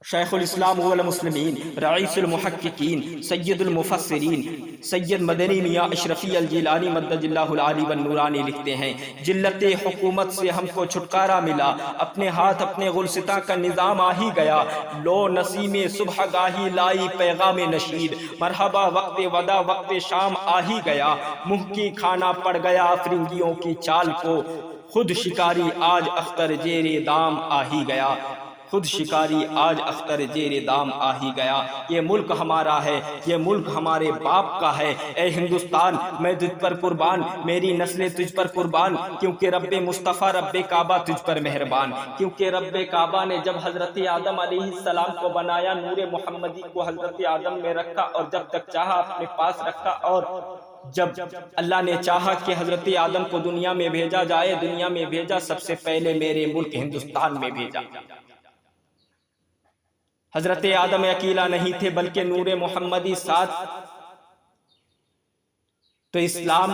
शेखुल इस्लाम वल मुस्लिमीन रईसुल मुहक्किकीन सैयदुल मुफस्सिरीन सैयद मदनी मियाँ अशरफी अल जिलानी मद्दजिल्लाहुल आली वन नूरानी लिखते हैं, जिल्लत हुकूमत से हमको छुटकारा मिला, अपने हाथ अपने गुलसिता का निज़ाम आ ही गया, लो नसीम सुबह गाही लाई पैगाम नशीद, मरहबा वक्त वदा वक्त शाम आ ही गया, मुँह की खाना पड़ गया फिरंगियों की चाल को, खुद शिकारी आज अख्तर जेरे दाम आ ही गया, खुद शिकारी आज अख्तर जेरे दाम आ ही गया। ये मुल्क हमारा है, ये मुल्क हमारे बाप का है। ए हिंदुस्तान मैं तुझ पर कुर्बान, मेरी नस्लें तुझ पर कुर्बान, क्योंकि रब्बे मुस्तफ़ा रब्बे काबा तुझ पर मेहरबान। क्योंकि रब्बे काबा ने जब हज़रत आदम अलैहिस्सलाम को बनाया, नूरे मोहम्मदी को हज़रत आदम में रखा और जब तक चाहा अपने पास रखा, और जब अल्लाह ने चाहा कि हज़रत आदम को दुनिया में भेजा जाए, दुनिया में भेजा, सबसे पहले मेरे मुल्क हिंदुस्तान में भेजा। हजरत आदम अकेला नहीं थे बल्कि नूरे मोहम्मदी साथ। तो इस्लाम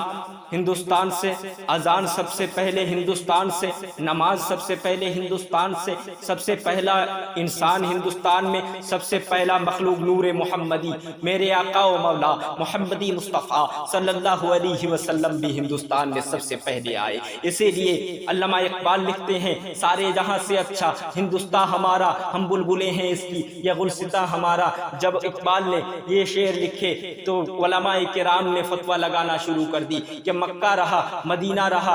हिंदुस्तान से, अजान सबसे पहले हिंदुस्तान से, नमाज सबसे पहले हिंदुस्तान से, सबसे पहला इंसान हिंदुस्तान में, सबसे पहला मखलूक नूरे मोहम्मदी मेरे आका व मौला मोहम्मदी मुस्तफ़ा सल्लल्लाहु अलैहि वसल्लम भी हिंदुस्तान में सबसे पहले आए। इसीलिए अल्लामा इकबाल लिखते हैं, सारे जहां से अच्छा हिंदुस्तान हमारा, हम बुलबुलें हैं इसकी, यह गुलसिता हमारा। जब इकबाल ने ये शेर लिखे तो उलमाए किराम ने फतवा लगा शुरू कर दी कि मक्का रहा, मदीना रहा,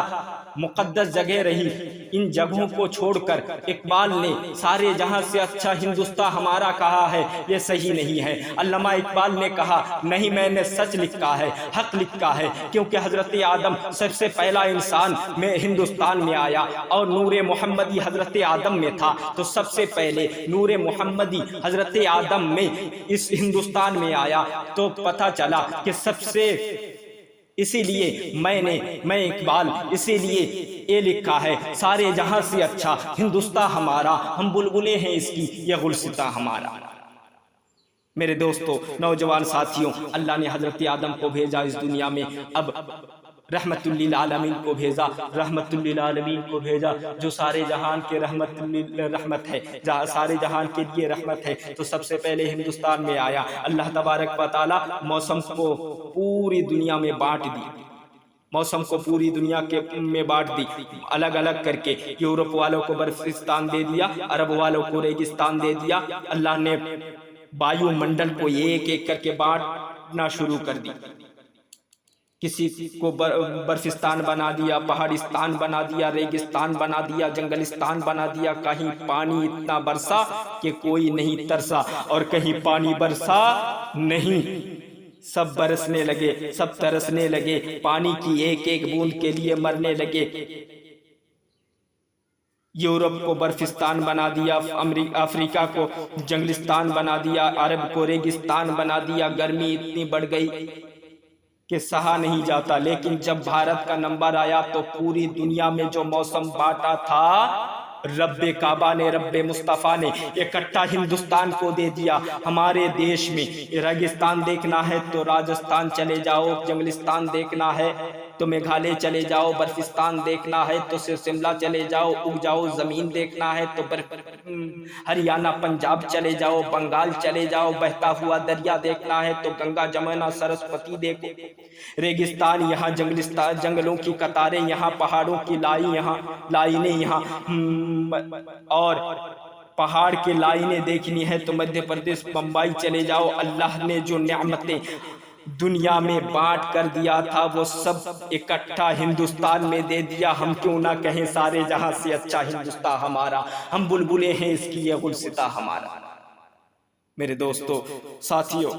मुकद्दस जगह रही, इन जगहों को छोड़कर इकबाल ने सारे जहां से अच्छा हिंदुस्तान हमारा कहा है, ये सही नहीं है। अल्लामा इकबाल ने कहा नहीं, मैंने सच लिखा है, हक लिखा है, क्योंकि हजरत आदम सबसे पहला इंसान में हिंदुस्तान में आया और नूरे मोहम्मदी हजरत आदम में था, तो सबसे पहले नूरे मोहम्मदी हजरत आदम में इस हिंदुस्तान में आया। तो पता चला कि सबसे, इसीलिए मैं इकबाल इसीलिए ये लिखा है, सारे जहां से अच्छा हिंदुस्तान हमारा, हम बुलबुलें हैं इसकी, यह गुलसिता हमारा। मेरे दोस्तों, नौजवान साथियों, अल्लाह ने हजरत आदम को भेजा इस दुनिया में, अब रहमतुल लिल आलमीन को भेजा, रहमतुल लिल आलमीन को भेजा, जो सारे जहान के रहमत है, जहाँ सारे जहान के लिए रहमत है। तो सबसे पहले हिंदुस्तान में आया। अल्लाह तबारक व तआला मौसम को पूरी दुनिया में बांट दी, मौसम को पूरी दुनिया के में बांट दी, अलग अलग करके। यूरोप वालों को बर्फिस्तान दे दिया, अरब वालों को रेगिस्तान दे दिया। अल्लाह ने वायुमंडल को एक एक करके बांटना शुरू कर दी, किसी को बर्फिस्तान बना दिया, पहाड़िस्तान बना दिया, रेगिस्तान बना दिया, जंगलिस्तान बना दिया। कहीं पानी इतना बरसा कि कोई नहीं तरसा, और कहीं पानी बरसा नहीं, सब बरसने लगे, सब तरसने लगे, पानी की एक एक बूंद के लिए मरने लगे। यूरोप को बर्फिस्तान बना दिया, अफ्रीका को जंगलिस्तान बना दिया, अरब को रेगिस्तान बना दिया। गर्मी इतनी बढ़ गई कि सहा नहीं जाता। लेकिन जब भारत का नंबर आया तो पूरी दुनिया में जो मौसम बांटा था, रब्बे काबा ने, रब्बे मुस्तफ़ा ने इकट्ठा हिंदुस्तान को दे दिया। हमारे देश में रेगिस्तान देखना है तो राजस्थान चले जाओ, जंगलिस्तान देखना है तो मेघालय चले जाओ, बर्फिस्तान देखना है तो शिमला चले जाओ, उपजाऊ जमीन देखना है तो हरियाणा पंजाब चले जाओ, बंगाल चले जाओ, बहता हुआ दरिया देखना है तो गंगा जमुना सरस्वती देखो। रेगिस्तान यहाँ, जंगलिस्तान जंगलों की कतारें यहाँ, पहाड़ों की लाइनें यहाँ, और पहाड़ के लाइनें देखनी है तो मध्य प्रदेश बम्बई चले जाओ। अल्लाह ने जो नेमतें दुनिया में बांट कर दिया था वो सब इकट्ठा हिंदुस्तान में दे दिया। हम क्यों ना कहें, सारे जहां से अच्छा हिंदुस्तान हमारा, हम बुलबुलें हैं इसकी, ये गुलसिता हमारा। मेरे दोस्तों साथियों,